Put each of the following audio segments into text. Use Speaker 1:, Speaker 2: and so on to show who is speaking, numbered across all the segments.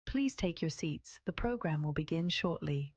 Speaker 1: Please take your seats. The program will begin shortly.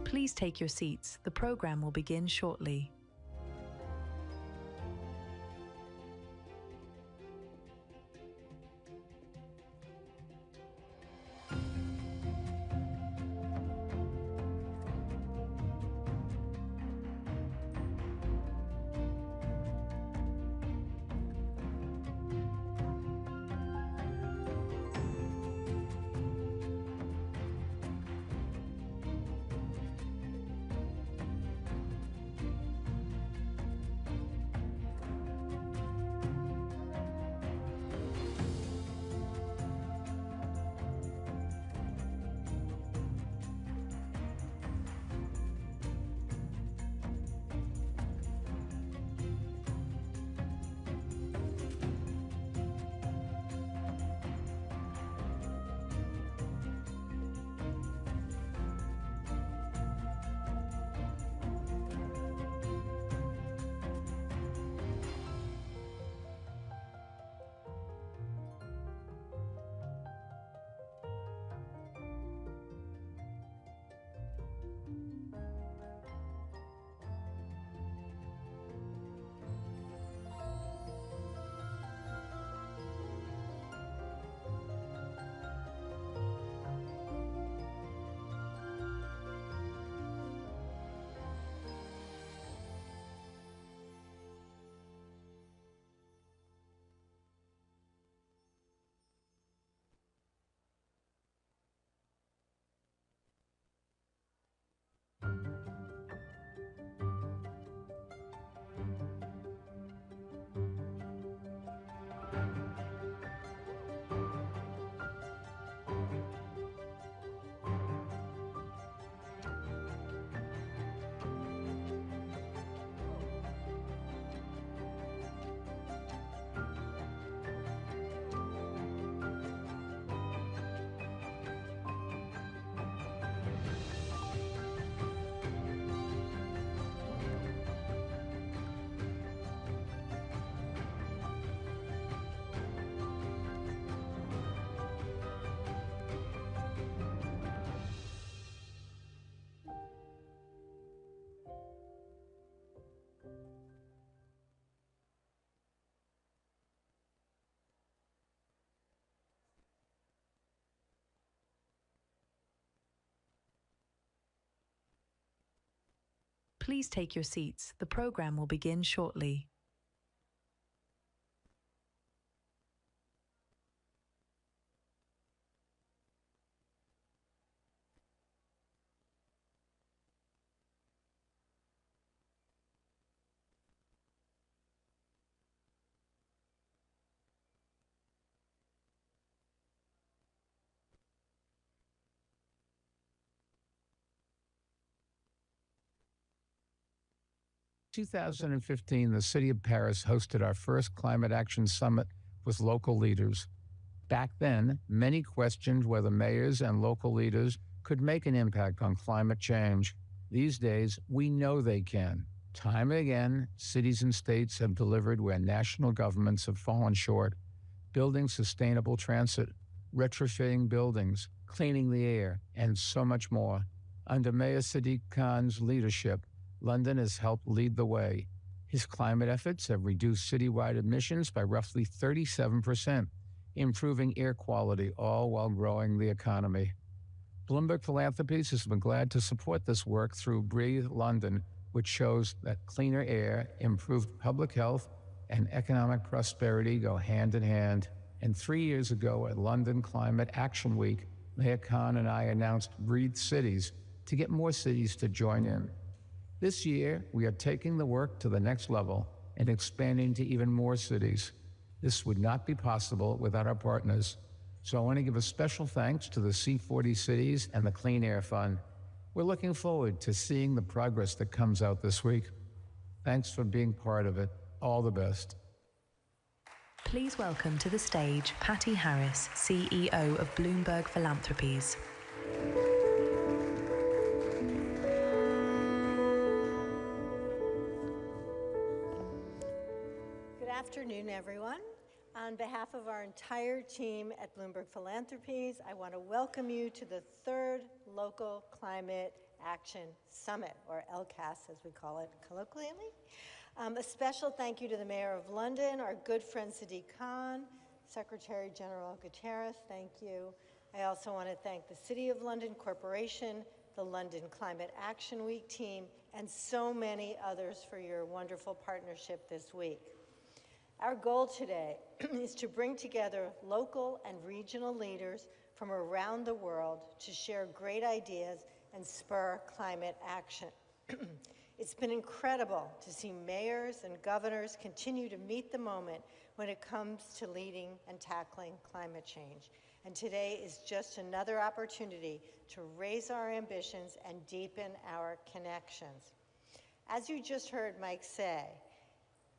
Speaker 1: Please take your seats. The program will begin shortly. Please take your seats. The program will begin shortly.
Speaker 2: In 2015, the City of Paris hosted our first Climate Action Summit with local leaders. Back then, many questioned whether mayors and local leaders could make an impact on climate change. These days, we know they can. Time and again, cities and states have delivered where national governments have fallen short, building sustainable transit, retrofitting buildings, cleaning the air, and so much more. Under Mayor Sadiq Khan's leadership, London has helped lead the way. His climate efforts have reduced citywide emissions by roughly 37%, improving air quality, all while growing the economy. Bloomberg Philanthropies has been glad to support this work through Breathe London, which shows that cleaner air, improved public health, and economic prosperity go hand in hand. And 3 years ago at London Climate Action Week, Mayor Khan and I announced Breathe Cities to get more cities to join in. This year, we are taking the work to the next level and expanding to even more cities. This would not be possible without our partners. So I want to give a special thanks to the C40 cities and the Clean Air Fund. We're looking forward to seeing the progress that comes out this week. Thanks for being part of it. All the best.
Speaker 1: Please welcome to the stage Patty Harris, CEO of Bloomberg Philanthropies.
Speaker 3: Good afternoon, everyone. On behalf of our entire team at Bloomberg Philanthropies, I want to welcome you to the third Local Climate Action Summit, or LCAS as we call it colloquially. A special thank you to the Mayor of London, our good friend Sadiq Khan, Secretary General Guterres, thank you. I also want to thank the City of London Corporation, the London Climate Action Week team, and so many others for your wonderful partnership this week. Our goal today is to bring together local and regional leaders from around the world to share great ideas and spur climate action. It's been incredible to see mayors and governors continue to meet the moment when it comes to leading and tackling climate change. And today is just another opportunity to raise our ambitions and deepen our connections. As you just heard Mike say,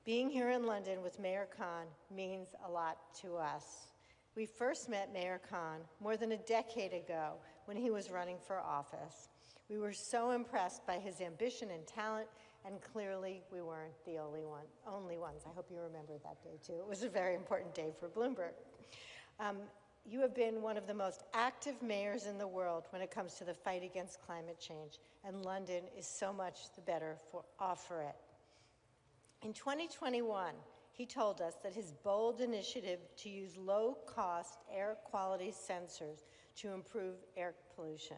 Speaker 3: being here in London with Mayor Khan means a lot to us. We first met Mayor Khan more than a decade ago when he was running for office. We were so impressed by his ambition and talent, and clearly we weren't the only ones. I hope you remember that day too. It was a very important day for Bloomberg. You have been one of the most active mayors in the world when it comes to the fight against climate change, and London is so much the better off for it. In 2021, he told us that his bold initiative to use low-cost air quality sensors to improve air pollution.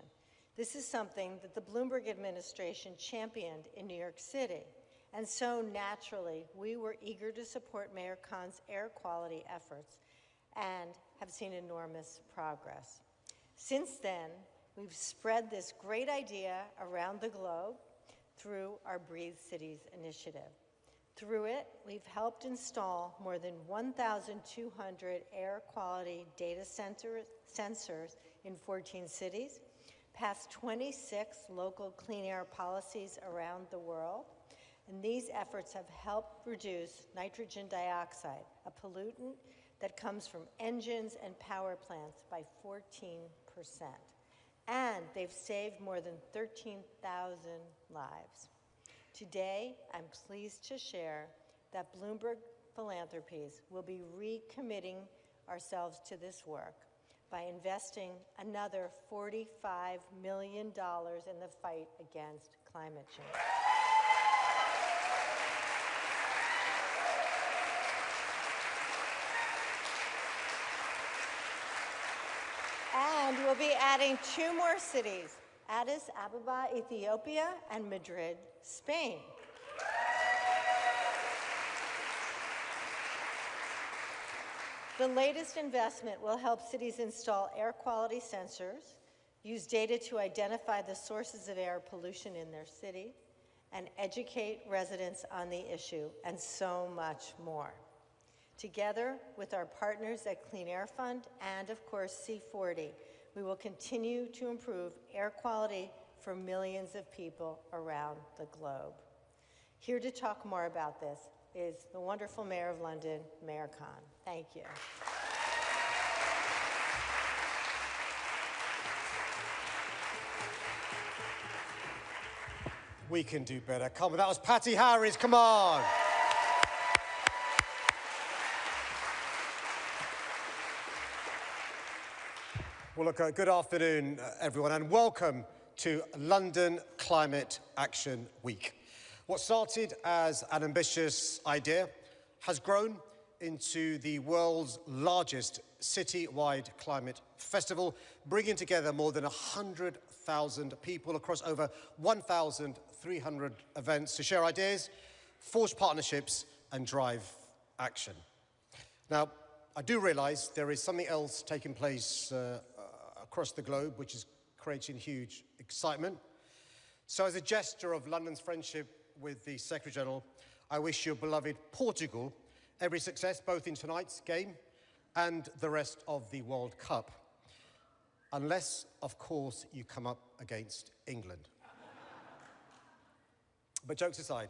Speaker 3: This is something that the Bloomberg administration championed in New York City. And so naturally, we were eager to support Mayor Khan's air quality efforts and have seen enormous progress. Since then, we've spread this great idea around the globe through our Breathe Cities initiative. Through it, we've helped install more than 1,200 air quality data sensors in 14 cities, passed 26 local clean air policies around the world, and these efforts have helped reduce nitrogen dioxide, a pollutant that comes from engines and power plants, by 14%. And they've saved more than 13,000 lives. Today, I'm pleased to share that Bloomberg Philanthropies will be recommitting ourselves to this work by investing another $45 million in the fight against climate change. And we'll be adding 2 more cities Addis Ababa, Ethiopia, and Madrid, Spain. The latest investment will help cities install air quality sensors, use data to identify the sources of air pollution in their city, and educate residents on the issue, and so much more. Together with our partners at Clean Air Fund and, of course, C40, we will continue to improve air quality for millions of people around the globe. Here to talk more about this is the wonderful Mayor of London, Mayor Khan. Thank you.
Speaker 4: We can do better. Come on, that was Patty Harris, come on. Well, look, good afternoon, everyone, and welcome to London Climate Action Week. What started as an ambitious idea has grown into the world's largest city-wide climate festival, bringing together more than 100,000 people across over 1,300 events to share ideas, forge partnerships, and drive action. Now, I do realise there is something else taking place across the globe, which is creating huge excitement. So as a gesture of London's friendship with the Secretary-General, I wish your beloved Portugal every success, both in tonight's game and the rest of the World Cup. Unless, of course, you come up against England. But jokes aside,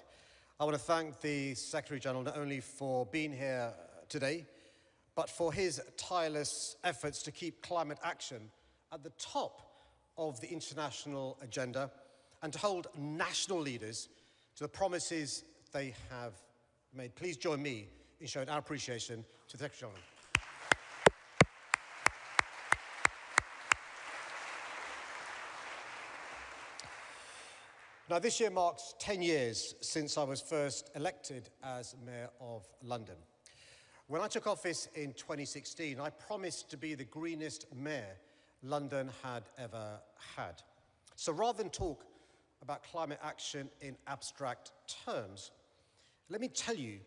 Speaker 4: I want to thank the Secretary-General not only for being here today, but for his tireless efforts to keep climate action at the top of the international agenda and to hold national leaders to the promises they have made. Please join me in showing our appreciation to the Secretary-General. Now, this year marks 10 years since I was first elected as Mayor of London. When I took office in 2016, I promised to be the greenest mayor London had ever had. So rather than talk about climate action in abstract terms, let me tell you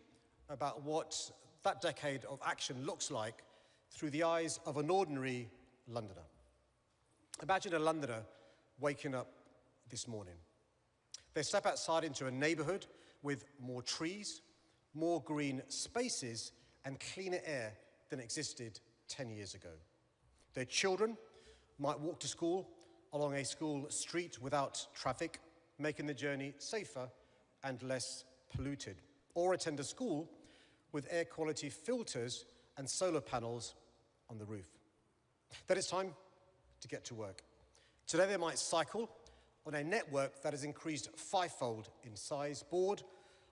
Speaker 4: about what that decade of action looks like through the eyes of an ordinary Londoner. Imagine a Londoner waking up this morning. They step outside into a neighbourhood with more trees, more green spaces, and cleaner air than existed 10 years ago. Their children might walk to school along a school street without traffic, making the journey safer and less polluted, or attend a school with air quality filters and solar panels on the roof. Then it's time to get to work. Today they might cycle on a network that has increased fivefold in size, board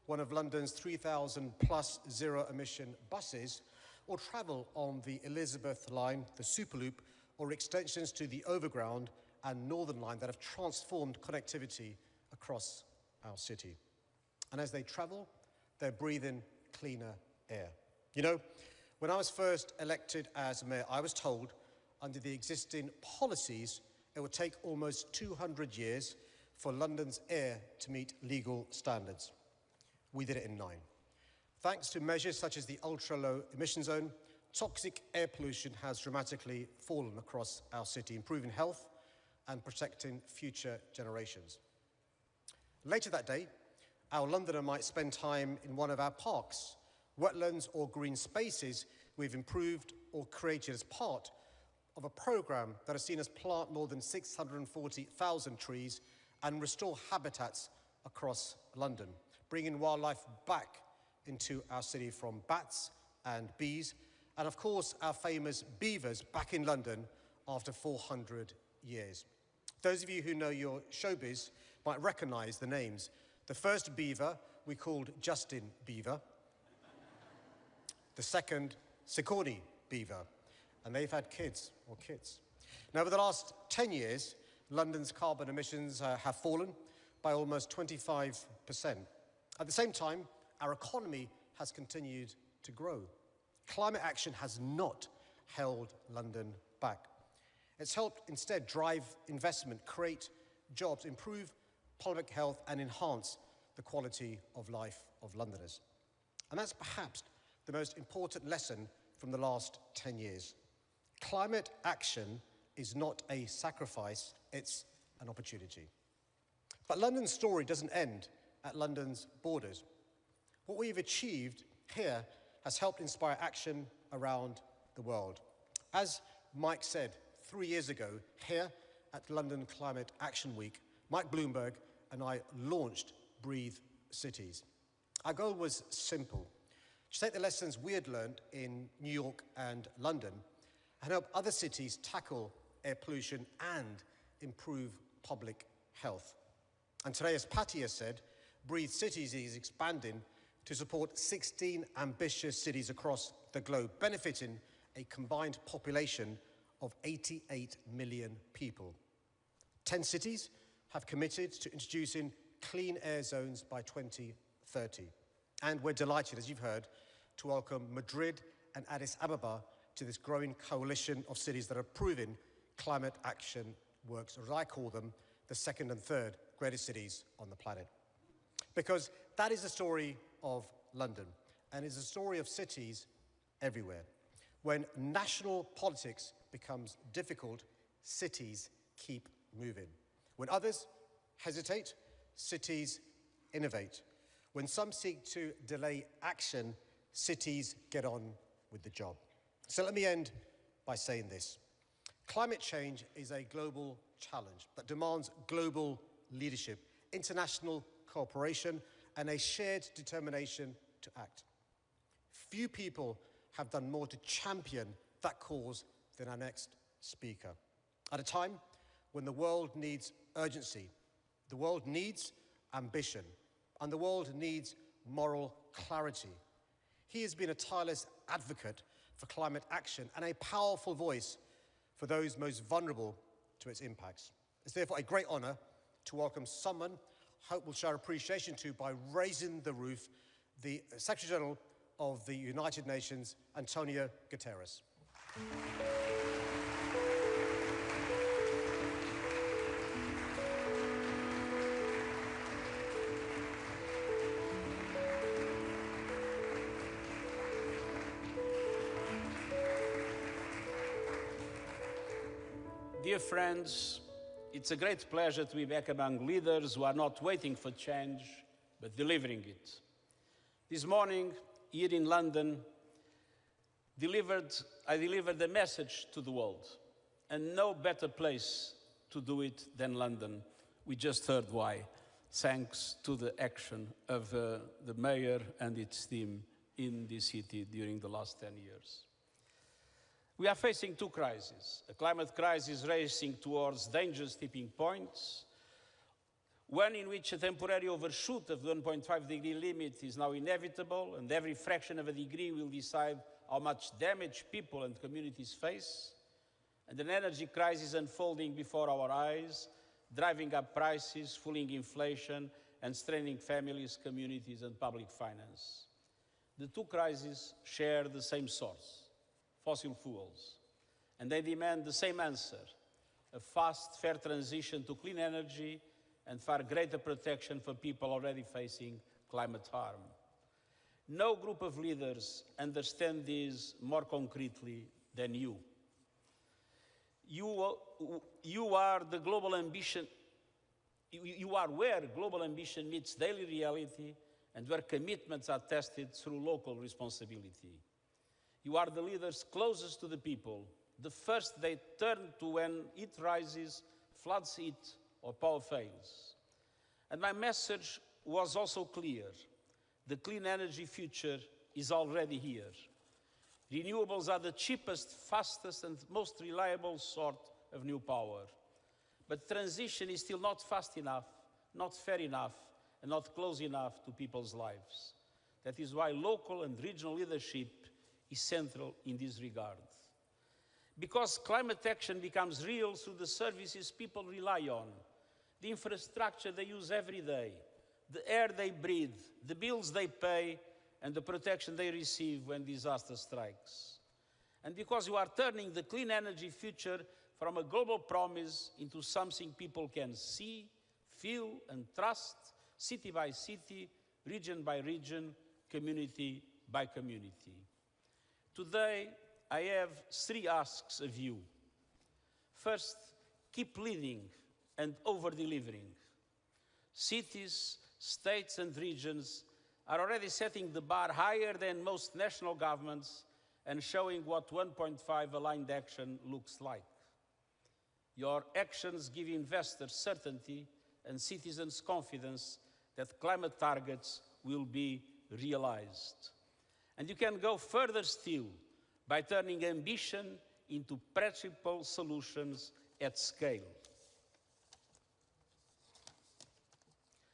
Speaker 4: one of London's 3,000 plus zero-emission buses, or travel on the Elizabeth line, the Superloop, or extensions to the Overground and Northern Line that have transformed connectivity across our city. And as they travel, they're breathing cleaner air. You know, when I was first elected as mayor, I was told under the existing policies, it would take almost 200 years for London's air to meet legal standards. We did it in 9. Thanks to measures such as the ultra-low emission zone, toxic air pollution has dramatically fallen across our city, improving health and protecting future generations. Later that day, our Londoner might spend time in one of our parks, wetlands or green spaces we've improved or created as part of a programme that has seen us plant more than 640,000 trees and restore habitats across London, bringing wildlife back into our city from bats and bees, and of course our famous beavers back in London after 400 years. Those of you who know your showbiz might recognise the names. The first beaver we called Justin Beaver, the second Sigourney Beaver, and they've had kids. Now, over the last 10 years, London's carbon emissions have fallen by almost 25%. At the same time, our economy has continued to grow. Climate action has not held London back. It's helped instead drive investment, create jobs, improve public health, and enhance the quality of life of Londoners. And that's perhaps the most important lesson from the last 10 years. Climate action is not a sacrifice, it's an opportunity. But London's story doesn't end at London's borders. What we've achieved here has helped inspire action around the world. As Mike said 3 years ago, here at London Climate Action Week, Mike Bloomberg and I launched Breathe Cities. Our goal was simple: to take the lessons we had learned in New York and London and help other cities tackle air pollution and improve public health. And today, as Patty has said, Breathe Cities is expanding to support 16 ambitious cities across the globe, benefiting a combined population of 88 million people. 10 cities have committed to introducing clean air zones by 2030. And we're delighted, as you've heard, to welcome Madrid and Addis Ababa to this growing coalition of cities that are proving climate action works, or as I call them, the second and third greatest cities on the planet. Because that is the story of London, and is a story of cities everywhere. When national politics becomes difficult, cities keep moving. When others hesitate, cities innovate. When some seek to delay action, cities get on with the job. So let me end by saying this. Climate change is a global challenge that demands global leadership, international cooperation, and a shared determination to act. Few people have done more to champion that cause than our next speaker. At a time when the world needs urgency, the world needs ambition, and the world needs moral clarity, he has been a tireless advocate for climate action and a powerful voice for those most vulnerable to its impacts. It's therefore a great honor to welcome someone I hope we'll show appreciation to by raising the roof, the Secretary General of the United Nations, António Guterres.
Speaker 5: Dear friends, it's a great pleasure to be back among leaders who are not waiting for change, but delivering it. This morning, here in London, I delivered a message to the world, and no better place to do it than London. We just heard why, thanks to the action of the mayor and its team in this city during the last 10 years. We are facing two crises: a climate crisis racing towards dangerous tipping points, one in which a temporary overshoot of the 1.5 degree limit is now inevitable, and every fraction of a degree will decide how much damage people and communities face, and an energy crisis unfolding before our eyes, driving up prices, fueling inflation, and straining families, communities, and public finance. The two crises share the same source: fossil fuels, and they demand the same answer: a fast, fair transition to clean energy and far greater protection for people already facing climate harm. No group of leaders understand this more concretely than you. You are the global ambition. You are where global ambition meets daily reality and where commitments are tested through local responsibility. You are the leaders closest to the people, the first they turn to when heat rises, floods hit, or power fails. And my message was also clear: the clean energy future is already here. Renewables are the cheapest, fastest, and most reliable sort of new power. But transition is still not fast enough, not fair enough, and not close enough to people's lives. That is why local and regional leadership is central in this regard. Because climate action becomes real through the services people rely on, the infrastructure they use every day, the air they breathe, the bills they pay, and the protection they receive when disaster strikes. And because you are turning the clean energy future from a global promise into something people can see, feel, and trust, city by city, region by region, community by community. Today, I have three asks of you. First, keep leading and over-delivering. Cities, states, and regions are already setting the bar higher than most national governments and showing what 1.5 aligned action looks like. Your actions give investors certainty and citizens confidence that climate targets will be realized. And you can go further still by turning ambition into practical solutions at scale.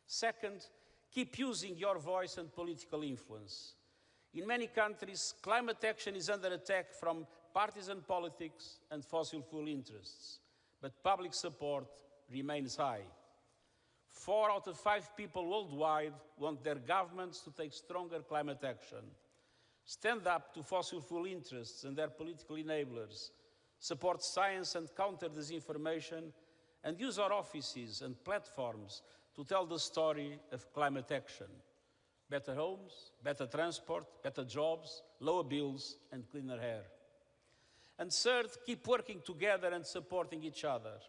Speaker 5: Second, keep using your voice and political influence. In many countries, climate action is under attack from partisan politics and fossil fuel interests, but public support remains high. 4 out of 5 people worldwide want their governments to take stronger climate action. Stand up to fossil fuel interests and their political enablers, support science and counter disinformation, and use our offices and platforms to tell the story of climate action. Better homes, better transport, better jobs, lower bills, and cleaner air. And third, keep working together and supporting each other.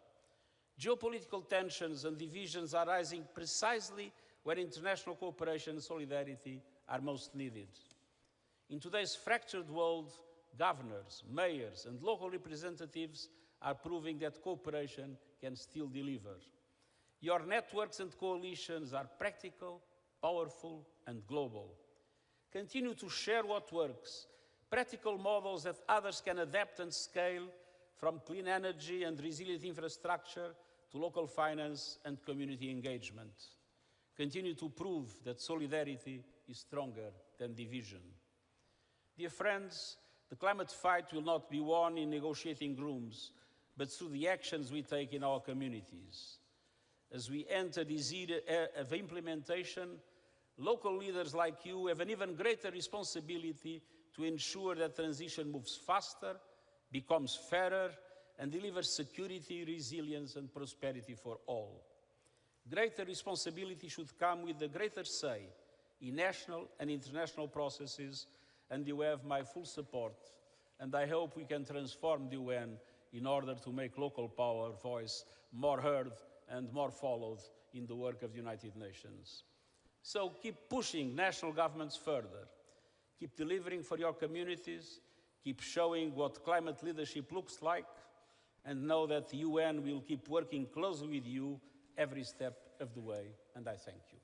Speaker 5: Geopolitical tensions and divisions are rising precisely where international cooperation and solidarity are most needed. In today's fractured world, governors, mayors, and local representatives are proving that cooperation can still deliver. Your networks and coalitions are practical, powerful, and global. Continue to share what works, practical models that others can adapt and scale, from clean energy and resilient infrastructure to local finance and community engagement. Continue to prove that solidarity is stronger than division. Dear friends, the climate fight will not be won in negotiating rooms, but through the actions we take in our communities. As we enter this era of implementation, local leaders like you have an even greater responsibility to ensure that transition moves faster, becomes fairer, and delivers security, resilience, and prosperity for all. Greater responsibility should come with a greater say in national and international processes, and you have my full support, and I hope we can transform the UN in order to make local power voice more heard and more followed in the work of the United Nations. So keep pushing national governments further. Keep delivering for your communities. Keep showing what climate leadership looks like. And know that the UN will keep working closely with you every step of the way. And I thank you.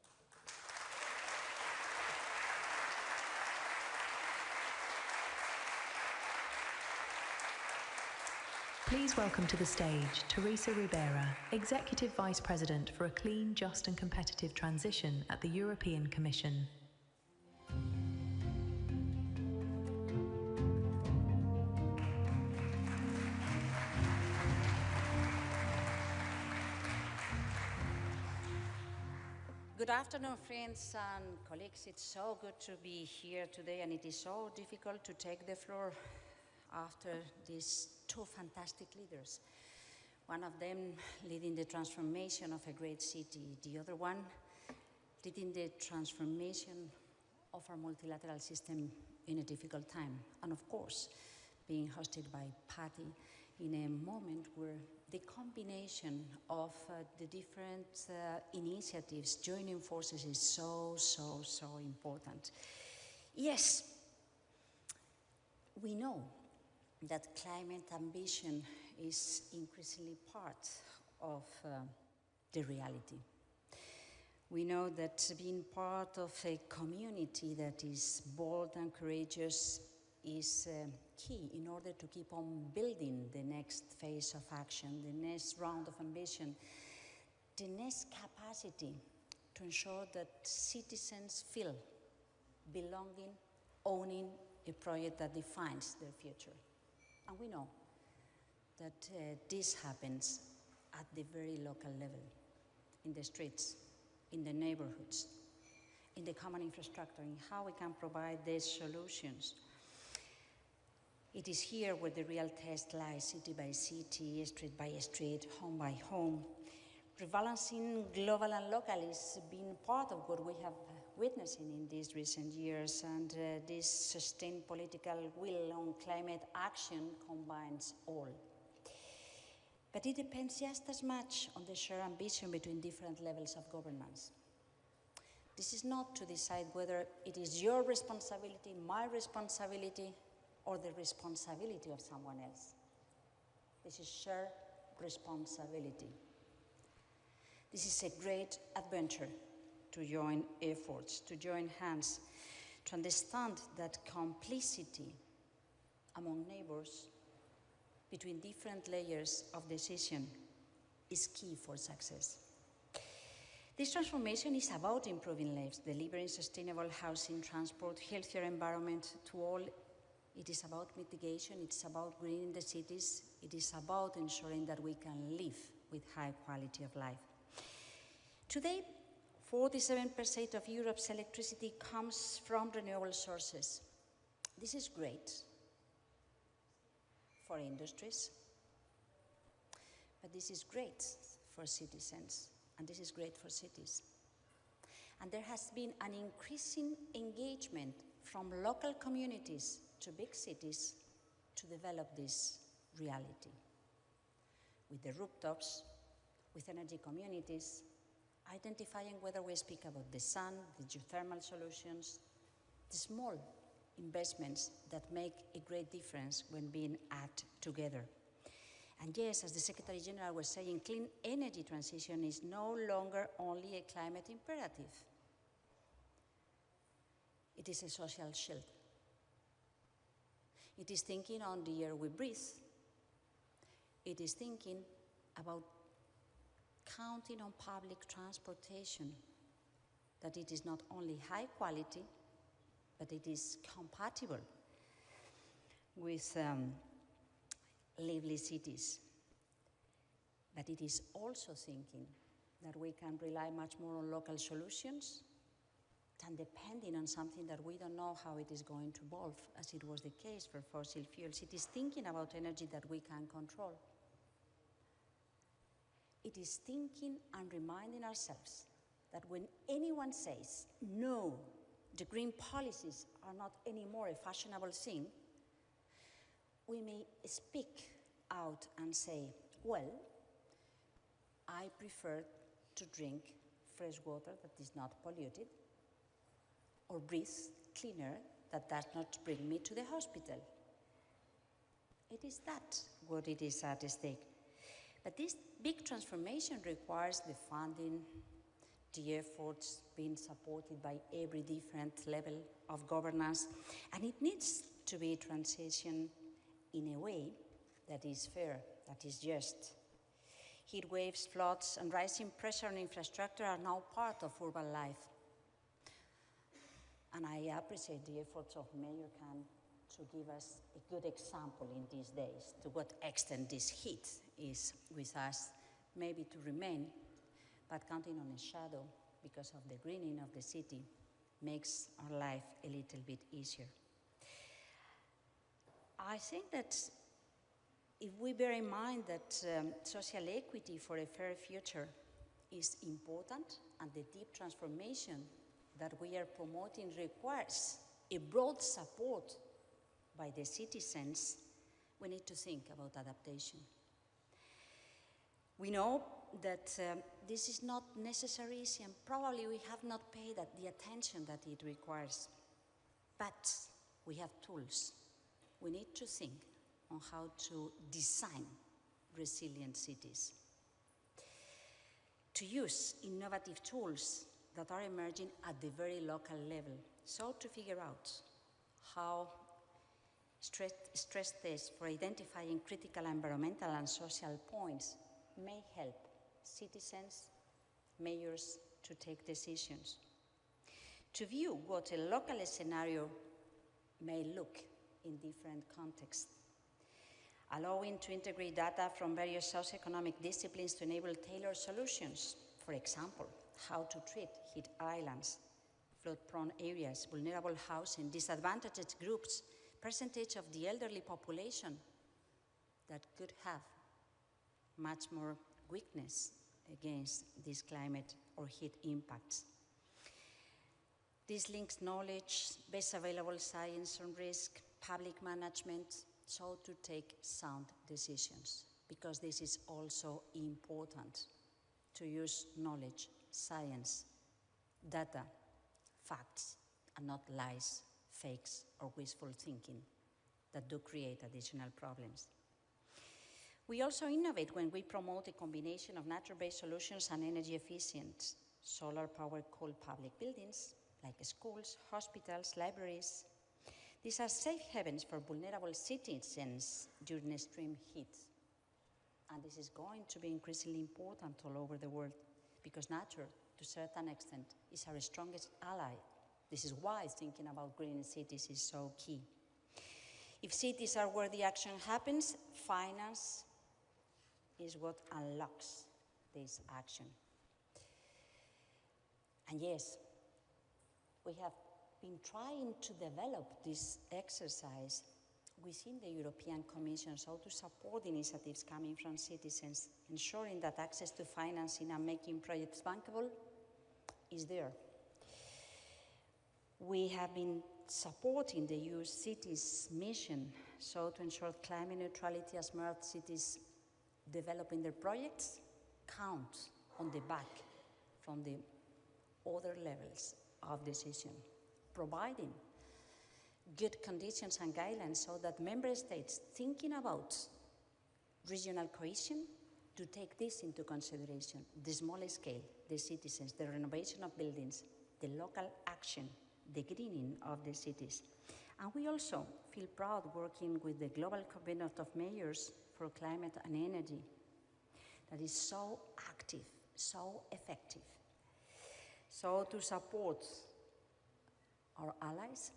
Speaker 1: Please welcome to the stage Teresa Ribera, Executive Vice President for a Clean, Just and Competitive Transition at the European Commission.
Speaker 6: Good afternoon, friends and colleagues. It's so good to be here today, and it is so difficult to take the floor after these two fantastic leaders. One of them leading the transformation of a great city, the other one leading the transformation of our multilateral system in a difficult time. And of course, being hosted by Patty in a moment where the combination of the different initiatives joining forces is so important. Yes, we know that climate ambition is increasingly part of the reality. We know that being part of a community that is bold and courageous is key in order to keep on building the next phase of action, the next round of ambition, the next capacity to ensure that citizens feel belonging, owning a project that defines their future. And we know that this happens at the very local level, in the streets, in the neighborhoods, in the common infrastructure, in how we can provide these solutions. It is here where the real test lies, city by city, street by street, home by home. Rebalancing global and local is being part of what we have witnessing in these recent years, and this sustained political will on climate action combines all. But it depends just as much on the shared ambition between different levels of governance. This is not to decide whether it is your responsibility, my responsibility, or the responsibility of someone else. This is shared responsibility. This is a great adventure to join efforts, to join hands, to understand that complicity among neighbors between different layers of decision is key for success. This transformation is about improving lives, delivering sustainable housing, transport, healthier environment to all. It is about mitigation, it's about greening the cities, it is about ensuring that we can live with high quality of life. Today, 47% of Europe's electricity comes from renewable sources. This is great for industries, but this is great for citizens, and this is great for cities. And there has been an increasing engagement from local communities to big cities to develop this reality. With the rooftops, with energy communities, identifying whether we speak about the sun, the geothermal solutions, the small investments that make a great difference when being added together. And yes, as the Secretary General was saying, clean energy transition is no longer only a climate imperative. It is a social shield. It is thinking on the air we breathe. It is thinking about counting on public transportation, that it is not only high quality, but it is compatible with lively cities. But it is also thinking that we can rely much more on local solutions than depending on something that we don't know how it is going to evolve, as it was the case for fossil fuels. It is thinking about energy that we can control. It is thinking and reminding ourselves that when anyone says, no, the green policies are not anymore a fashionable thing, we may speak out and say, well, I prefer to drink fresh water that is not polluted, or breathe clean air that does not bring me to the hospital. It is that what it is at stake. But this big transformation requires the funding, the efforts being supported by every different level of governance, and it needs to be transitioned in a way that is fair, that is just. Heat waves, floods, and rising pressure on infrastructure are now part of urban life. And I appreciate the efforts of Mayor Khan to give us a good example in these days to what extent this heat is with us, maybe to remain, but counting on a shadow because of the greening of the city makes our life a little bit easier. I think that if we bear in mind that social equity for a fair future is important, and the deep transformation that we are promoting requires a broad support by the citizens, we need to think about adaptation. We know that this is not necessary easy, and probably we have not paid the attention that it requires. But we have tools. We need to think on how to design resilient cities, to use innovative tools that are emerging at the very local level. So to figure out how stress tests for identifying critical environmental and social points may help citizens, mayors to take decisions. To view what a local scenario may look in different contexts. Allowing to integrate data from various socioeconomic disciplines to enable tailored solutions. For example, how to treat heat islands, flood-prone areas, vulnerable housing, disadvantaged groups, percentage of the elderly population that could have much more weakness against these climate or heat impacts. This links knowledge, best available science on risk, public management, so to take sound decisions, because this is also important, to use knowledge, science, data, facts, and not lies, fakes, or wishful thinking that do create additional problems. We also innovate when we promote a combination of nature-based solutions and energy-efficient solar-powered cool public buildings, like schools, hospitals, libraries. These are safe havens for vulnerable citizens during extreme heat. And this is going to be increasingly important all over the world, because nature, to a certain extent, is our strongest ally. This is why thinking about green cities is so key. If cities are where the action happens, finance is what unlocks this action. And yes, we have been trying to develop this exercise within the European Commission, so to support initiatives coming from citizens, ensuring that access to financing and making projects bankable is there. We have been supporting the EU cities mission, so to ensure climate neutrality as smart cities developing their projects count on the back from the other levels of decision, providing good conditions and guidelines so that member states thinking about regional cohesion to take this into consideration, the small scale, the citizens, the renovation of buildings, the local action, the greening of the cities. And we also feel proud working with the Global Covenant of Mayors for Climate and Energy that is so active, so effective. So to support our allies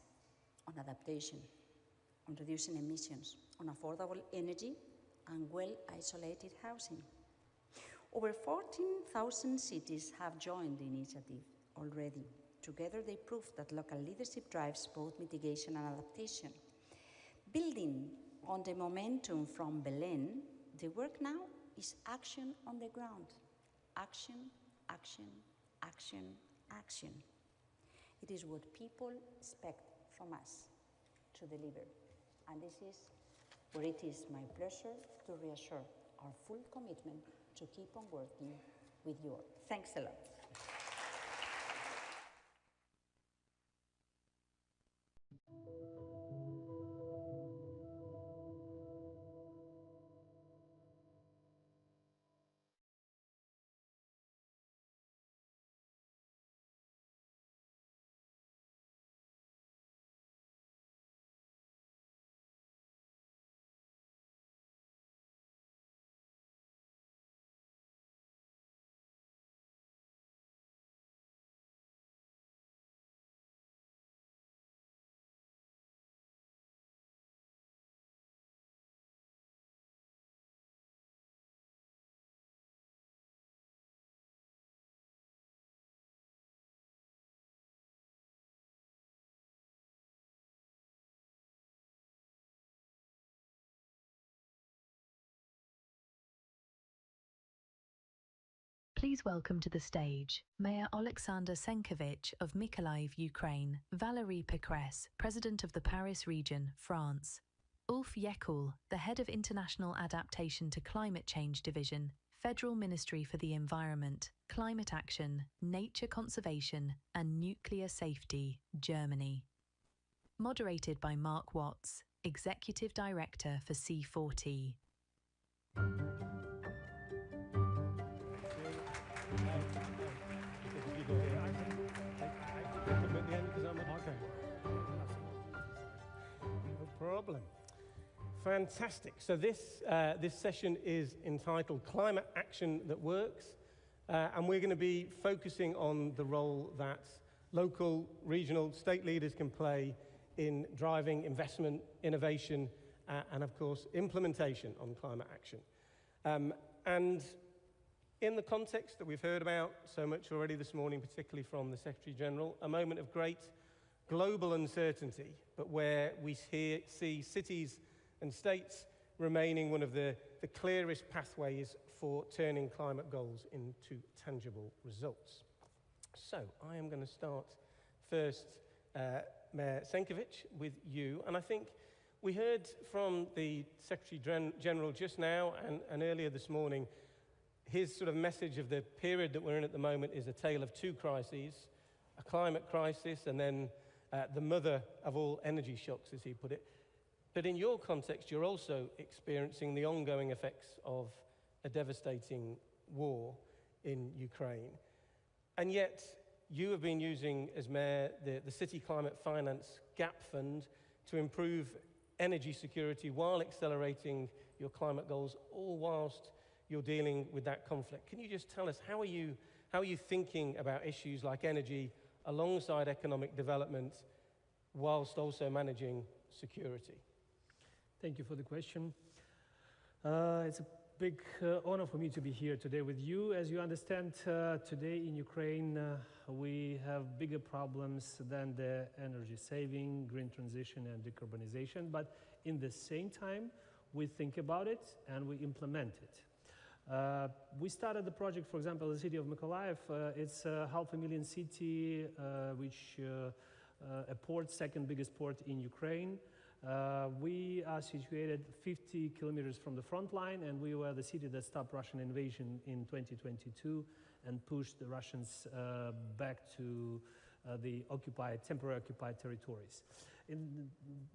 Speaker 6: on adaptation, on reducing emissions, on affordable energy and well-isolated housing. Over 14,000 cities have joined the initiative already. Together they prove that local leadership drives both mitigation and adaptation. Building on the momentum from Belém, the work now is action on the ground. Action, action, action, action. It is what people expect from us to deliver. And this is where it is my pleasure to reassure our full commitment to keep on working with you all. Thanks a lot.
Speaker 1: Please welcome to the stage Mayor Alexander Senkovich of Mykolaiv, Ukraine, Valérie Pécresse, President of the Paris region, France, Ulf Yekul, the Head of International Adaptation to Climate Change Division, Federal Ministry for the Environment, Climate Action, Nature Conservation and Nuclear Safety, Germany. Moderated by Mark Watts, Executive Director for C4T.
Speaker 7: No problem. Fantastic. So this session is entitled Climate Action That Works, and we're going to be focusing on the role that local, regional, state leaders can play in driving investment, innovation, and of course, implementation on climate action. And in the context that we've heard about so much already this morning, particularly from the Secretary General, a moment of great global uncertainty, but where we see cities and states remaining one of the clearest pathways for turning climate goals into tangible results. So I am going to start first, Mayor Senkovic, with you. And I think we heard from the Secretary General just now and earlier this morning, his sort of message of the period that we're in at the moment is a tale of two crises, a climate crisis and then the mother of all energy shocks, as he put it. But in your context, you're also experiencing the ongoing effects of a devastating war in Ukraine. And yet, you have been using, as Mayor, the City Climate Finance Gap Fund to improve energy security while accelerating your climate goals, all whilst you're dealing with that conflict. Can you just tell us, how are you thinking about issues like energy alongside economic development whilst also managing security?
Speaker 8: Thank you for the question. It's a big honor for me to be here today with you. As you understand, today in Ukraine, we have bigger problems than the energy saving, green transition, and decarbonization. But in the same time, we think about it and we implement it. We started the project, for example, the city of Mykolaiv. It's a 500,000 city, which a port, second biggest port in Ukraine. We are situated 50 kilometers from the front line, and we were the city that stopped Russian invasion in 2022 and pushed the Russians back to the temporary occupied territories.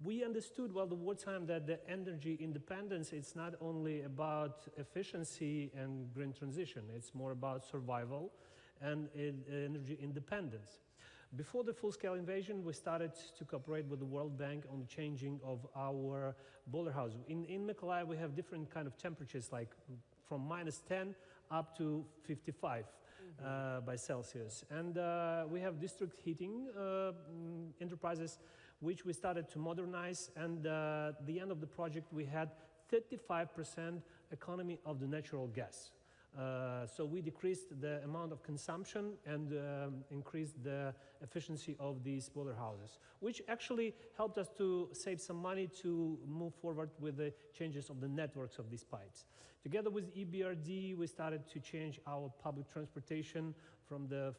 Speaker 8: We understood, well, the wartime, that the energy independence, it's not only about efficiency and green transition, it's more about survival and energy independence. Before the full-scale invasion, we started to cooperate with the World Bank on the changing of our boiler house. In Mykolaiv, we have different kind of temperatures, like from -10 up to 55 by Celsius. And we have district heating enterprises, which we started to modernize. And at the end of the project, we had 35% economy of the natural gas. So we decreased the amount of consumption and increased the efficiency of these boiler houses, which actually helped us to save some money to move forward with the changes of the networks of these pipes. Together with EBRD, we started to change our public transportation from the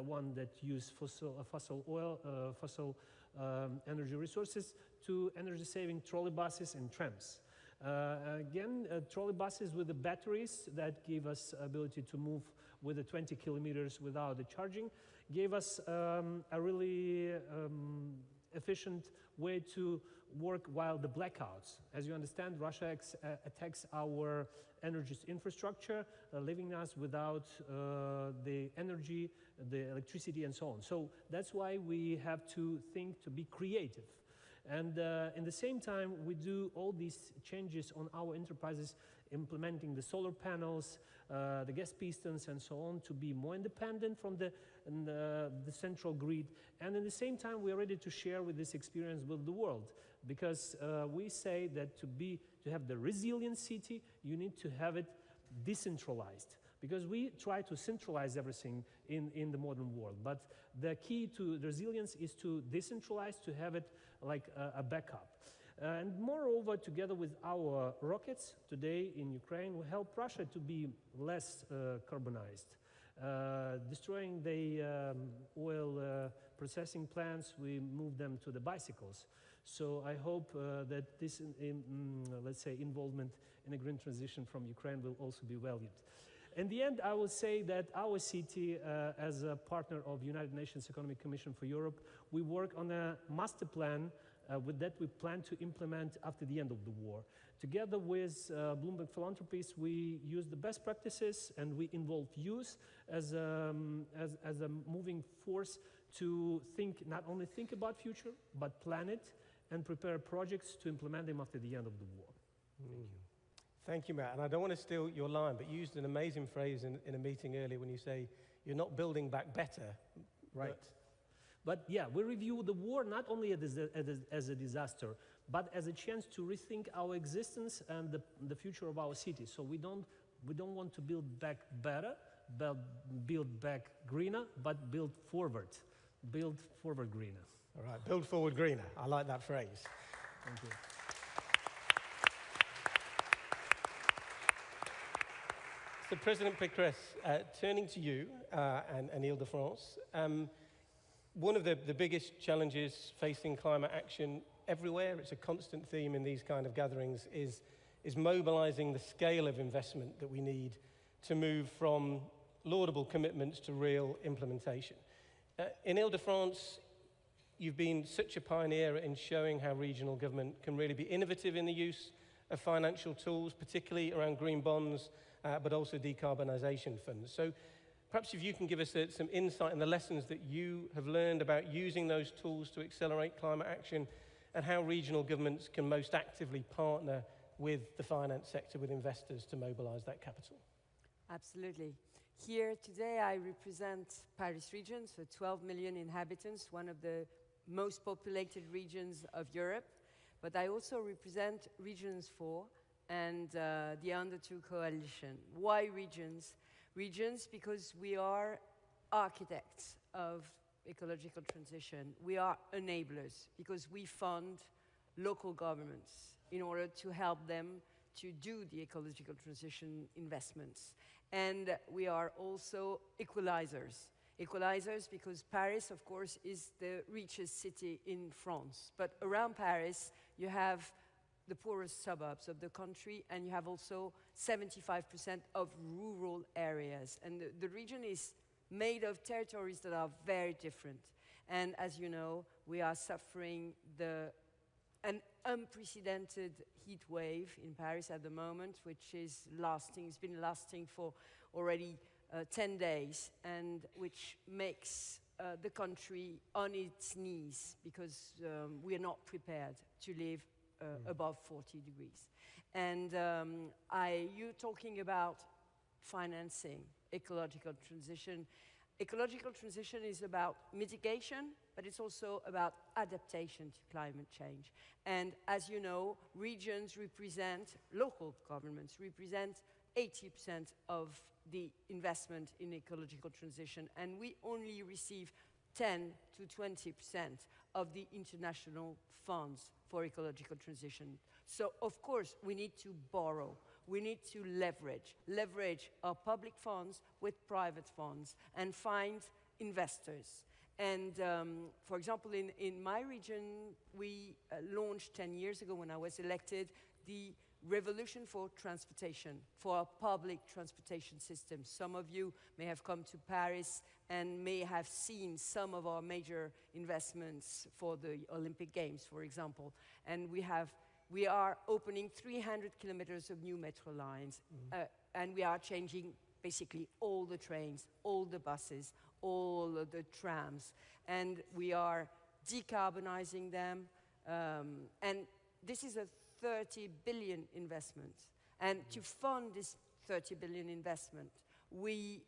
Speaker 8: one that use fossil energy resources to energy-saving trolley buses and trams. Again, trolley buses with the batteries that gave us ability to move with the 20 kilometers without the charging, gave us a really efficient way to work while the blackouts. As you understand, Russia attacks our energy infrastructure, leaving us without the energy, the electricity, and so on. So that's why we have to think to be creative. And in the same time, we do all these changes on our enterprises, implementing the solar panels, the gas pistons, and so on, to be more independent from the central grid. And at the same time, we are ready to share with this experience with the world, because we say that to have the resilient city, you need to have it decentralized. Because we try to centralize everything in the modern world. But the key to resilience is to decentralize, to have it like a backup. And moreover, together with our rockets today in Ukraine, we help Russia to be less carbonized. Destroying the oil processing plants, we move them to the bicycles. So I hope that this, let's say, involvement in a green transition from Ukraine will also be valued. In the end, I will say that our city, as a partner of United Nations Economic Commission for Europe, we work on a master plan. With that, we plan to implement after the end of the war. Together with Bloomberg Philanthropies, we use the best practices and we involve youth as a moving force to not only think about future, but plan it and prepare projects to implement them after the end of the war. Thank you.
Speaker 7: Thank you, Matt. And I don't want to steal your line, but you used an amazing phrase in a meeting earlier when you say, you're not building back better.
Speaker 8: Right. But yeah, we review the war not only as a disaster, but as a chance to rethink our existence and the future of our city. So we don't want to build back better, build back greener, but build forward greener.
Speaker 7: All right, build forward greener. I like that phrase. Thank you. So President Pécresse, turning to you and Ile-de-France, one of the biggest challenges facing climate action everywhere, it's a constant theme in these kind of gatherings, is mobilizing the scale of investment that we need to move from laudable commitments to real implementation. In Ile-de-France, you've been such a pioneer in showing how regional government can really be innovative in the use of financial tools, particularly around green bonds, but also decarbonisation funds. So perhaps if you can give us some insight in the lessons that you have learned about using those tools to accelerate climate action and how regional governments can most actively partner with the finance sector, with investors to mobilise that capital.
Speaker 9: Absolutely. Here today I represent Paris region, so 12 million inhabitants, one of the most populated regions of Europe, but I also represent Regions 4 and the Under2 coalition. Why regions? Regions because we are architects of ecological transition. We are enablers because we fund local governments in order to help them to do the ecological transition investments. And we are also equalizers. Equalizers because Paris, of course, is the richest city in France. But around Paris, you have the poorest suburbs of the country, and you have also 75% of rural areas. And the region is made of territories that are very different. And as you know, we are suffering an unprecedented heat wave in Paris at the moment, which is lasting. It's been lasting for already 10 days, and which makes the country on its knees because we are not prepared to live above 40 degrees. And you're talking about financing ecological transition. Ecological transition is about mitigation, but it's also about adaptation to climate change. And as you know, regions represent, local governments represent 80% of the investment in ecological transition, and we only receive 10 to 20% of the international funds for ecological transition. So, of course, we need to borrow. We need to leverage our public funds with private funds and find investors. And for example, in my region, we launched 10 years ago when I was elected, the revolution for transportation, for our public transportation system. Some of you may have come to Paris and may have seen some of our major investments for the Olympic Games, for example. And we are opening 300 kilometers of new metro lines, and we are changing basically all the trains, all the buses, all of the trams, and we are decarbonizing them. And this is a 30 billion investment. And to fund this 30 billion investment, we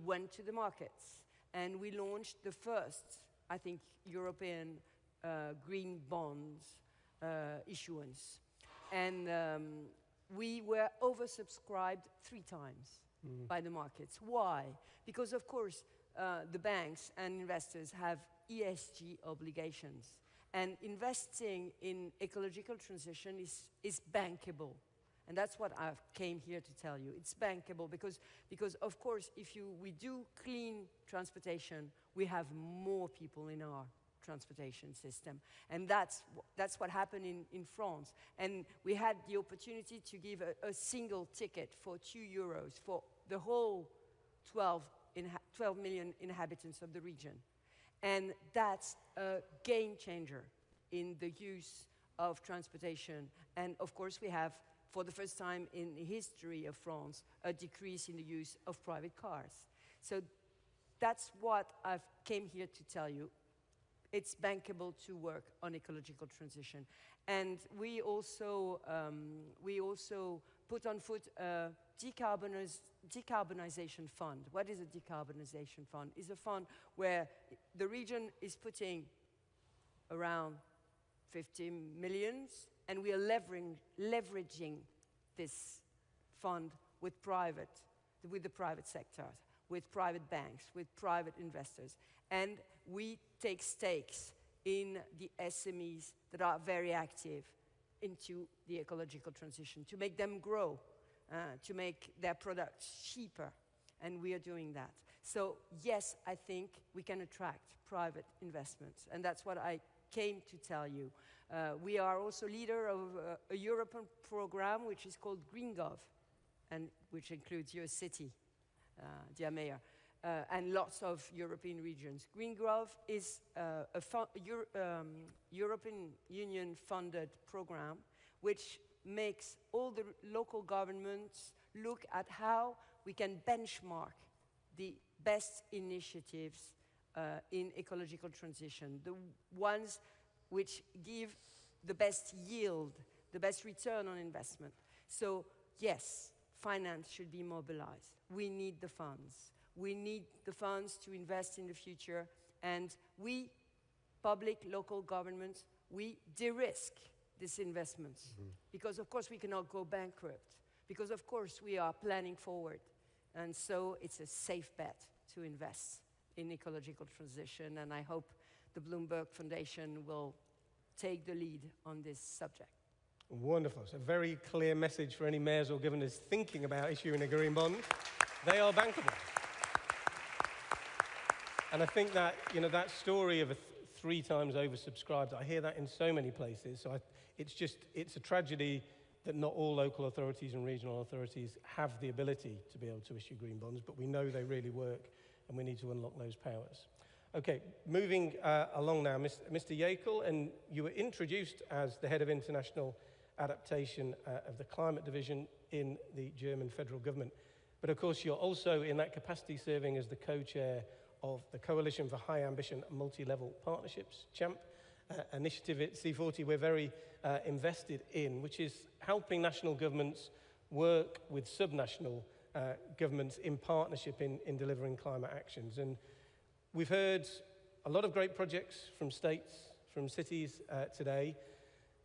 Speaker 9: went to the markets and we launched the first, I think, European green bonds issuance. And we were oversubscribed 3 times by the markets. Why? Because, of course, the banks and investors have ESG obligations. And investing in ecological transition is bankable. And that's what I came here to tell you. It's bankable because of course, if we do clean transportation, we have more people in our transportation system. And that's what happened in France. And we had the opportunity to give a single ticket for €2 for the whole 12 million inhabitants of the region. And that's a game changer in the use of transportation. And of course, we have, for the first time in the history of France, a decrease in the use of private cars. So that's what I came here to tell you. It's bankable to work on ecological transition. And we also put on foot a decarbonization fund. What is a decarbonization fund? It's a fund where the region is putting around 50 million, and we are leveraging this fund with the private sector, with private banks, with private investors. And we take stakes in the SMEs that are very active into the ecological transition, to make them grow, to make their products cheaper, and we are doing that. So yes, I think we can attract private investments, and that's what I came to tell you. We are also leader of a European program which is called GreenGov, and which includes your city, dear Mayor, and lots of European regions. GreenGov is a European Union funded program which makes all the local governments look at how we can benchmark the best initiatives in ecological transition, the ones which give the best yield, the best return on investment. So yes, finance should be mobilized. We need the funds. We need the funds to invest in the future, and we, public, local governments, we de-risk these investments. Because of course we cannot go bankrupt, because of course we are planning forward. And so it's a safe bet to invest in ecological transition, and I hope the Bloomberg Foundation will take the lead on this subject.
Speaker 7: Wonderful. It's a very clear message for any mayors or governors thinking about issuing a green bond. They are bankable. And I think that, that story of 3 times oversubscribed, I hear that in so many places. So it's a tragedy that not all local authorities and regional authorities have the ability to be able to issue green bonds, but we know they really work, and we need to unlock those powers. Okay, moving along now, Mr. Jäkel, and you were introduced as the head of international adaptation of the climate division in the German federal government. But of course, you're also in that capacity serving as the co-chair of the Coalition for High Ambition Multi-Level Partnerships, CHAMP, initiative at C40 we're very invested in, which is helping national governments work with subnational governments in partnership in delivering climate actions. And we've heard a lot of great projects from states, from cities today,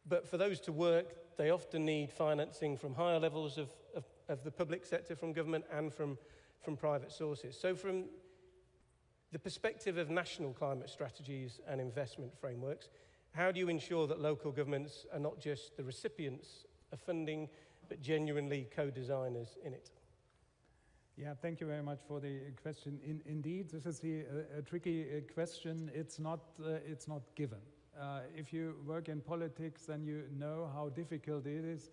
Speaker 7: but for those to work, they often need financing from higher levels of the public sector, from government, and from private sources. So from the perspective of national climate strategies and investment frameworks, how do you ensure that local governments are not just the recipients of funding, but genuinely co-designers in it?
Speaker 10: Yeah, thank you very much for the question. Indeed, this is a tricky question. It's not given. If you work in politics, then you know how difficult it is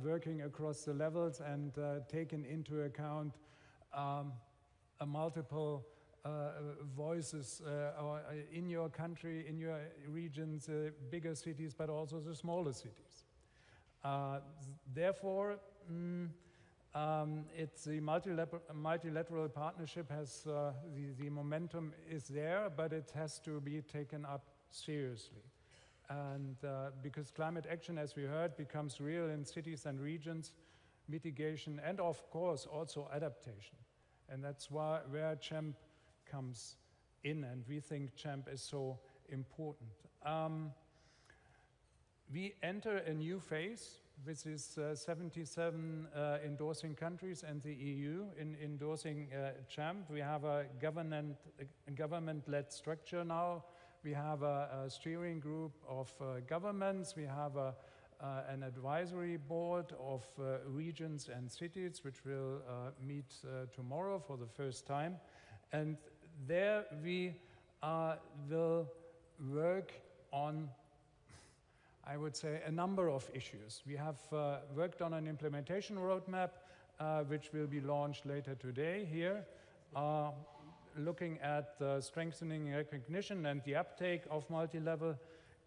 Speaker 10: working across the levels and taking into account a multiple voices in your country, in your regions, bigger cities, but also the smaller cities. Therefore, it's the multilateral partnership has the momentum is there, but it has to be taken up seriously. And because climate action, as we heard, becomes real in cities and regions, mitigation, and of course also adaptation. And that's where CHAMP comes in, and we think CHAMP is so important. We enter a new phase with these 77 endorsing countries and the EU in endorsing CHAMP. We have a government-led structure now. We have a steering group of governments. We have an advisory board of regions and cities, which will meet tomorrow for the first time. And there we will work on, I would say, a number of issues. We have worked on an implementation roadmap, which will be launched later today here, looking at strengthening recognition and the uptake of multi-level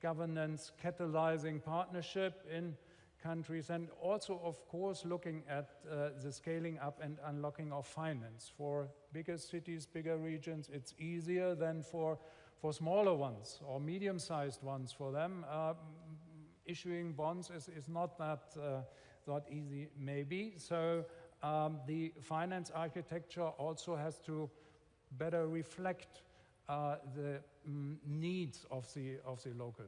Speaker 10: governance, catalyzing partnership in countries, and also, of course, looking at the scaling up and unlocking of finance. For bigger cities, bigger regions, it's easier than for smaller ones or medium-sized ones. For them, issuing bonds is not that easy, maybe. So the finance architecture also has to better reflect the needs of the local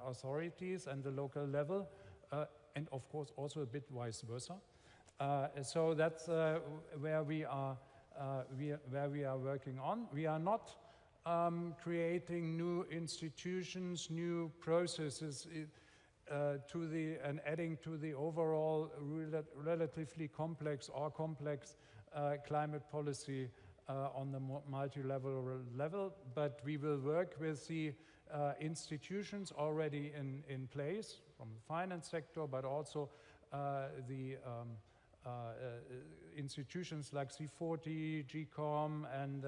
Speaker 10: authorities and the local level, and of course also a bit vice versa. So that's where we are working on. We are not creating new institutions, new processes and adding to the overall relatively complex climate policy on the multi-level level. But we will work with the institutions already in place from the finance sector, but also the institutions like C40, GCOM, and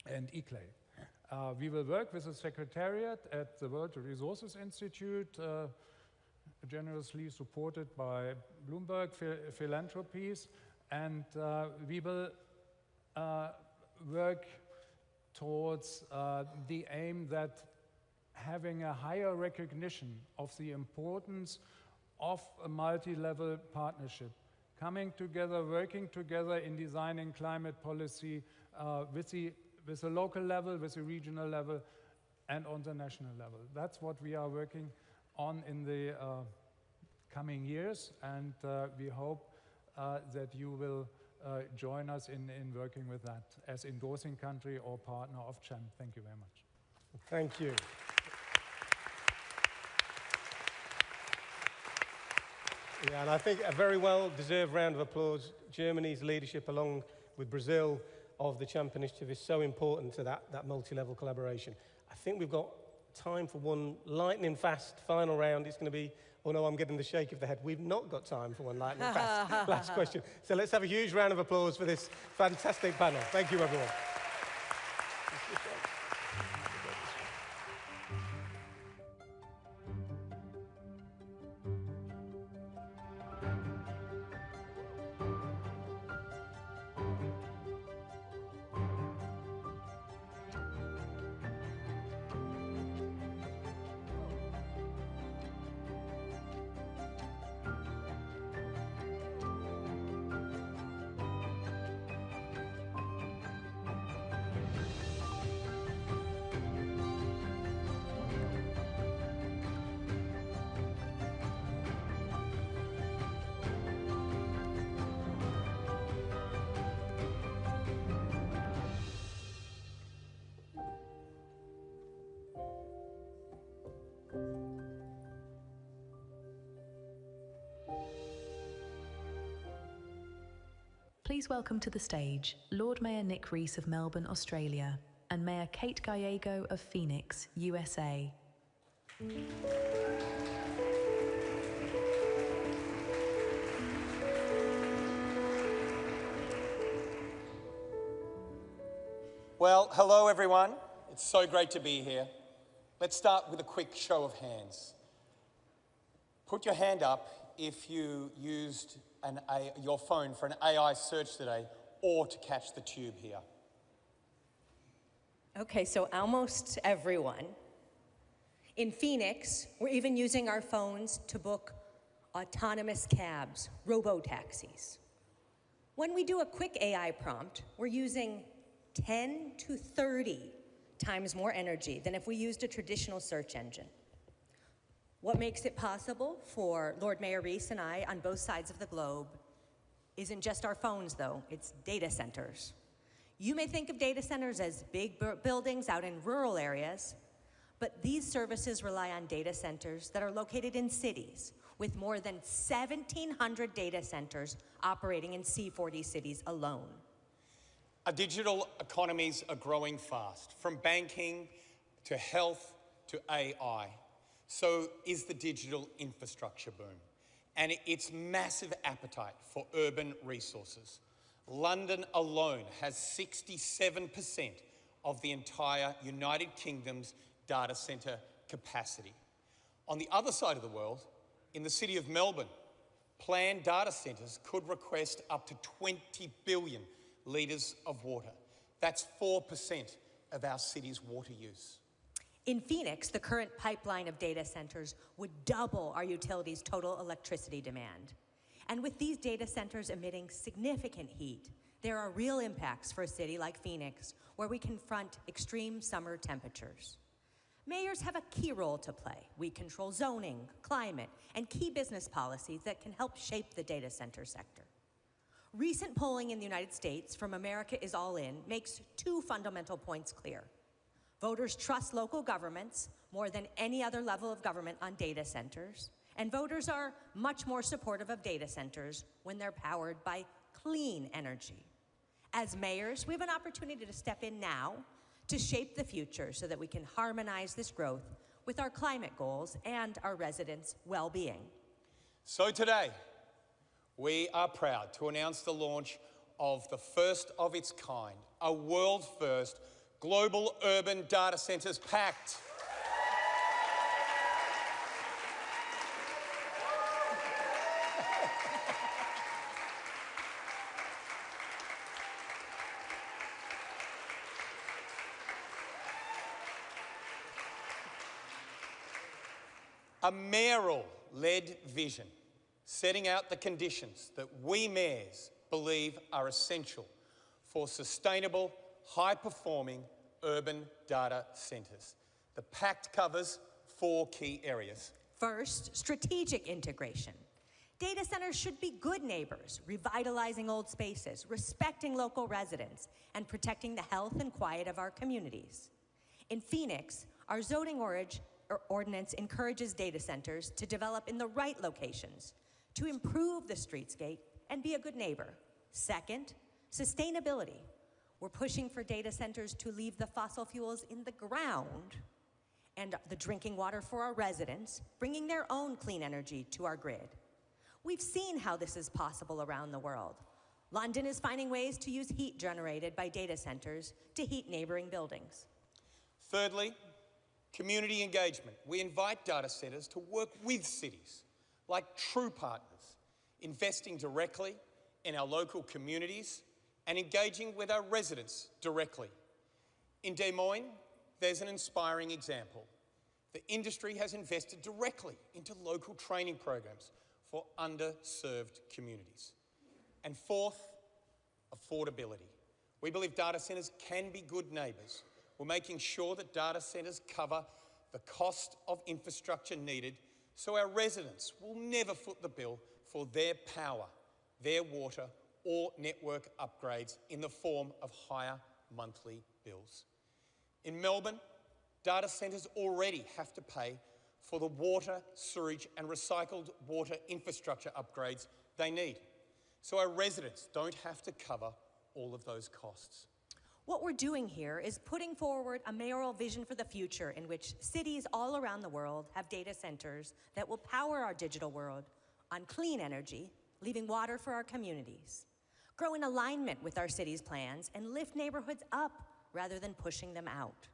Speaker 10: ICLAI. We will work with the Secretariat at the World Resources Institute, generously supported by Bloomberg Philanthropies, and we will work towards the aim that having a higher recognition of the importance of a multi-level partnership, coming together, working together in designing climate policy with the local level, with the regional level, and on the national level. That's what we are working on in the coming years, and we hope that you will join us in working with that as endorsing country or partner of CHAMP. Thank you very much.
Speaker 7: Thank you. Yeah, and I think a very well-deserved round of applause. Germany's leadership, along with Brazil, of the CHAMP initiative is so important to that multi-level collaboration. I think we've got time for one lightning-fast final round. It's going to be, oh no, I'm getting the shake of the head. We've not got time for one lightning-fast last question. So let's have a huge round of applause for this fantastic panel. Thank you, everyone.
Speaker 1: Please welcome to the stage Lord Mayor Nick Rees of Melbourne, Australia, and Mayor Kate Gallego of Phoenix, USA.
Speaker 11: Well, hello everyone. It's so great to be here. Let's start with a quick show of hands. Put your hand up if you used your phone for an AI search today or to catch the tube here.
Speaker 12: Okay, so almost everyone. In Phoenix, we're even using our phones to book autonomous cabs, robo-taxis. When we do a quick AI prompt, we're using 10 to 30 times more energy than if we used a traditional search engine. What makes it possible for Lord Mayor Rees and I on both sides of the globe isn't just our phones, though, it's data centers. You may think of data centers as big buildings out in rural areas, but these services rely on data centers that are located in cities, with more than 1,700 data centers operating in C40 cities alone.
Speaker 11: Our digital economies are growing fast, from banking to health to AI. So is the digital infrastructure boom and its massive appetite for urban resources. London alone has 67% of the entire United Kingdom's data centre capacity. On the other side of the world, in the city of Melbourne, planned data centres could request up to 20 billion litres of water. That's 4% of our city's water use.
Speaker 12: In Phoenix, the current pipeline of data centers would double our utility's total electricity demand. And with these data centers emitting significant heat, there are real impacts for a city like Phoenix, where we confront extreme summer temperatures. Mayors have a key role to play. We control zoning, climate, and key business policies that can help shape the data center sector. Recent polling in the United States from America is All In makes two fundamental points clear. Voters trust local governments more than any other level of government on data centers, and voters are much more supportive of data centers when they're powered by clean energy. As mayors, we have an opportunity to step in now to shape the future so that we can harmonize this growth with our climate goals and our residents' well-being.
Speaker 11: So today, we are proud to announce the launch of the first of its kind, a world-first Global Urban Data Centres Pact. A mayoral-led vision setting out the conditions that we mayors believe are essential for sustainable, high-performing urban data centres. The pact covers 4 key areas.
Speaker 12: First, strategic integration. Data centers should be good neighbors, revitalizing old spaces, respecting local residents, and protecting the health and quiet of our communities. In Phoenix, our zoning ordinance encourages data centers to develop in the right locations, to improve the streetscape and be a good neighbor. Second, sustainability. We're pushing for data centers to leave the fossil fuels in the ground and the drinking water for our residents, bringing their own clean energy to our grid. We've seen how this is possible around the world. London is finding ways to use heat generated by data centers to heat neighboring buildings.
Speaker 11: Thirdly, community engagement. We invite data centres to work with cities like true partners, investing directly in our local communities and engaging with our residents directly. In Des Moines, there's an inspiring example. The industry has invested directly into local training programs for underserved communities. And fourth, affordability. We believe data centres can be good neighbours. We're making sure that data centres cover the cost of infrastructure needed so our residents will never foot the bill for their power, their water, or network upgrades in the form of higher monthly bills. In Melbourne, data centres already have to pay for the water, sewage and recycled water infrastructure upgrades they need, so our residents don't have to cover all of those costs.
Speaker 12: What we're doing here is putting forward a mayoral vision for the future in which cities all around the world have data centers that will power our digital world on clean energy, leaving water for our communities, grow in alignment with our city's plans, and lift neighborhoods up rather than pushing them out.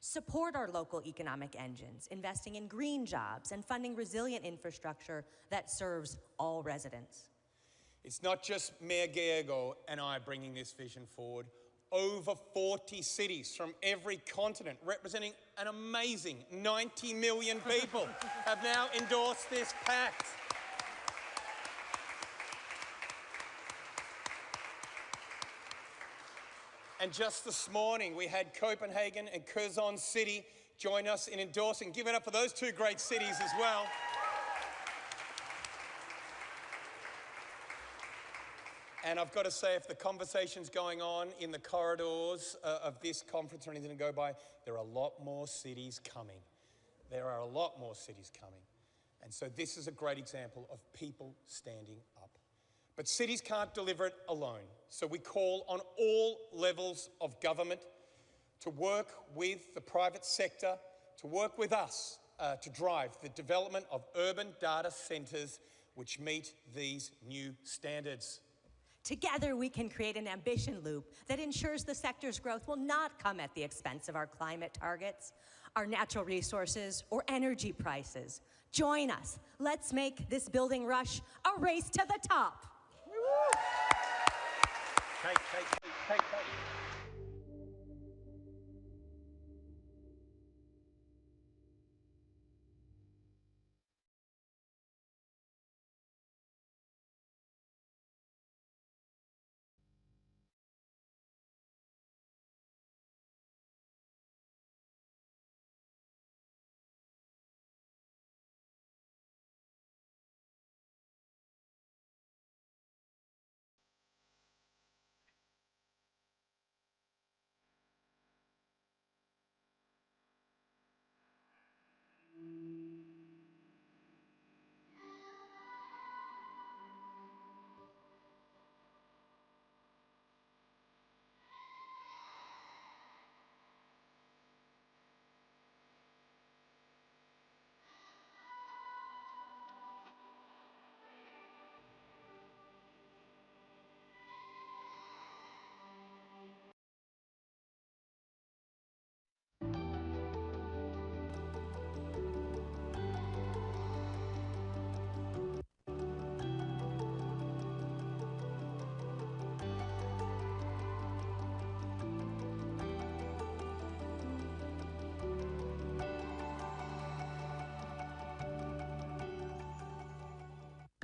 Speaker 12: Support our local economic engines, investing in green jobs and funding resilient infrastructure that serves all residents.
Speaker 11: It's not just Mayor Gallego and I bringing this vision forward. Over 40 cities from every continent, representing an amazing 90 million people, have now endorsed this pact. And just this morning, we had Copenhagen and Curzon City join us in endorsing. Give it up for those 2 great cities as well. And I've got to say, if the conversation's going on in the corridors of this conference or anything to go by, there are a lot more cities coming. There are a lot more cities coming. And so this is a great example of people standing up. But cities can't deliver it alone. So we call on all levels of government to work with the private sector, to work with us to drive the development of urban data centres which meet these new standards.
Speaker 12: Together, we can create an ambition loop that ensures the sector's growth will not come at the expense of our climate targets, our natural resources, or energy prices. Join us. Let's make this building rush a race to the top.
Speaker 11: Take.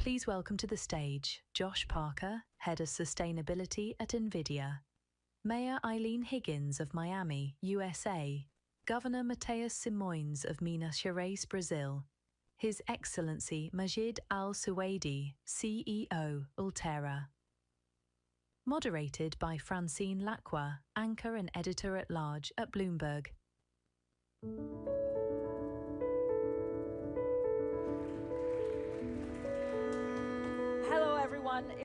Speaker 1: Please welcome to the stage Josh Parker, Head of Sustainability at NVIDIA, Mayor Eileen Higgins of Miami, USA, Governor Mateus Simões of Minas Gerais, Brazil, His Excellency Majid Al-Suwaidi, CEO, Ultera. Moderated by Francine Lacroix, Anchor and Editor-at-Large at Bloomberg.
Speaker 13: Hello, everyone.